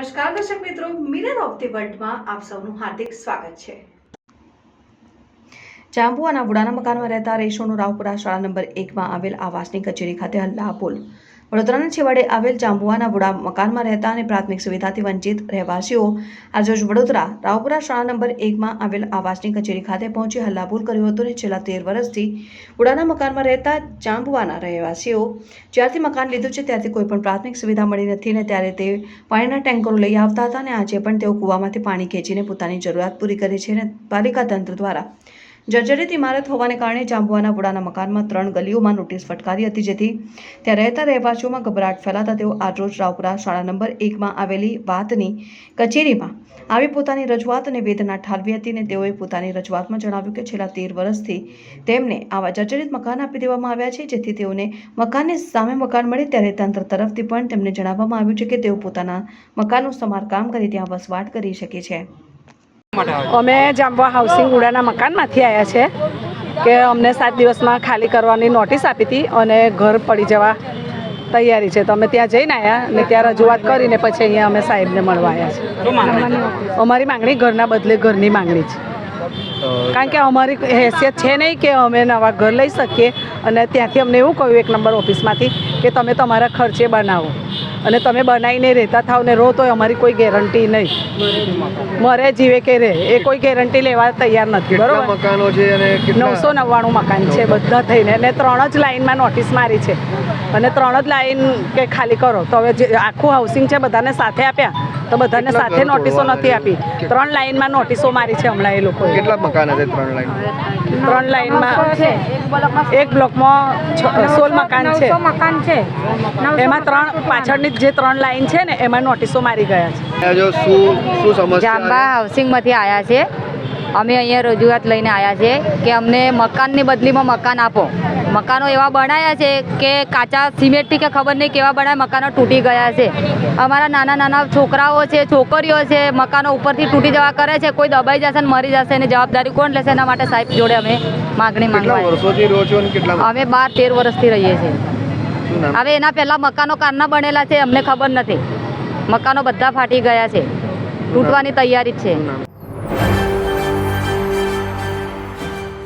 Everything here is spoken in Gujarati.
નમસ્કાર દર્શક મિત્રો, મિરર ઓફ ધી વર્લ્ડમાં આપ સૌનું હાર્દિક સ્વાગત છે। જાંબુઆના વુડાના મકાનમાં રહેતા રેશોનું રાવપુરા શાળા નંબર 1માં આવેલ આવાસની કચેરી ખાતે હલ્લાબોલ। વડોદરાના છેવાડે આવેલ જાંબુઆના વુડા મકાનમાં રહેતા અને પ્રાથમિક સુવિધાથી વંચિત રહેવાસીઓ આજરોજ વડોદરા રાવપુરા શાળા નંબર 1માં આવેલ આવાસની કચેરી ખાતે પહોંચી હલ્લાબોલ કર્યો હતો અને છેલ્લા 13 વર્ષથી વુડાના મકાનમાં રહેતા જાંબુઆના રહેવાસીઓ જ્યારથી મકાન લીધું છે ત્યારથી કોઈ પણ પ્રાથમિક સુવિધા મળી નથી અને ત્યારે તે પાણીના ટેન્કરો લઈ આવતા હતા અને આજે પણ તેઓ કૂવામાંથી પાણી ખેંચીને પોતાની જરૂરિયાત પૂરી કરે છે અને પાલિકા તંત્ર દ્વારા જર્જરિત ઇમારત હોવાને કારણે જાંબુઆના વુડાના મકાનમાં 3 ગલીઓમાં નોટિસ ફટકારી હતી, જેથી ત્યાં રહેતા રહેવાસીઓમાં ગભરાટ ફેલાતા તેઓ આજરોજ રાવપુરા શાળા નંબર 1માં આવેલી વાતની કચેરીમાં આવી પોતાની રજૂઆત અને વેદના ઠાલવી હતી અને તેઓએ પોતાની રજૂઆતમાં જણાવ્યું કે છેલ્લા 13 વર્ષથી તેમને આવા જર્જરિત મકાન આપી દેવામાં આવ્યા છે, જેથી તેઓને મકાનની સામે મકાન મળે ત્યારે તંત્ર તરફથી પણ તેમને જણાવવામાં આવ્યું છે કે તેઓ પોતાના મકાનનું સમારકામ કરી ત્યાં વસવાટ કરી શકે છે। અમે જાંબુઆ હાઉસિંગ વુડાના મકાનમાંથી આવ્યા છે કે અમને 7 દિવસમાં ખાલી કરવાની નોટિસ આપી હતી અને ઘર પડી જવા તૈયારી છે, તો અમે ત્યાં જઈને આવ્યા અને ત્યાં રજૂઆત કરીને પછી અહીંયા અમે સાહેબને મળવા આવ્યા છે। અમારી માંગણી ઘરના બદલે ઘરની માંગણી છે, કારણ કે અમારી હેસિયત છે નહીં કે અમે નવા ઘર લઈ શકીએ અને ત્યાંથી અમને એવું કહ્યું 1 નંબર ઓફિસમાંથી કે તમે તમારા ખર્ચે બનાવો અને તમે બનાવીને રહેતા થાવ ને રહો તો અમારી કોઈ ગેરંટી નહીં, મરે જીવે કે રહે એ કોઈ ગેરંટી લેવા તૈયાર નથી। બરોબર, મકાનો છે અને 999 મકાન છે બધા થઈને અને 3 જ લાઈનમાં નોટિસ મારી છે અને 3 જ લાઈન કે ખાલી કરો, તો હવે જે આખું હાઉસિંગ છે બધાને સાથે આપ્યા તો બધાને સાથે નોટિસો નથી આપી, 3 લાઈનમાં નોટિસો મારી છે હમણાં એ લોકો। કેટલા મકાન છે 3 લાઈન? 3 લાઈનમાં એક બ્લોકમાં 16 મકાન છે, એમાં 3 પાછળની જે 3 લાઈન છે ને એમાં નોટિસો મારી ગયા છે। જો શું સમસ્યા? જાંબા હાઉસિંગમાંથી આવ્યા છે, અમે અહીંયા રજૂઆત લઈને આવ્યા છે કે અમને મકાનની બદલીમાં મકાન આપો। મકાનો એવા બનાવ્યા છે કે કાચા સિમેન્ટથી કે ખબર નહીં કેવા બનાવ્યા મકાનો તૂટી ગયા છે। અમારા નાના નાના છોકરાઓ છે, છોકરીઓ છે, મકાનો ઉપરથી તૂટી જવા કરે છે, કોઈ દબાઈ જશે ને મરી જશે એની જવાબદારી કોણ લેશે? એના માટે સાહેબ જોડે અમે માગણી માંગવા અમે 12-13 વર્ષથી રહીએ છીએ। હવે એના પહેલાં મકાનો કારના બનેલા છે, અમને ખબર નથી, મકાનો બધા ફાટી ગયા છે, તૂટવાની તૈયારી જ છે।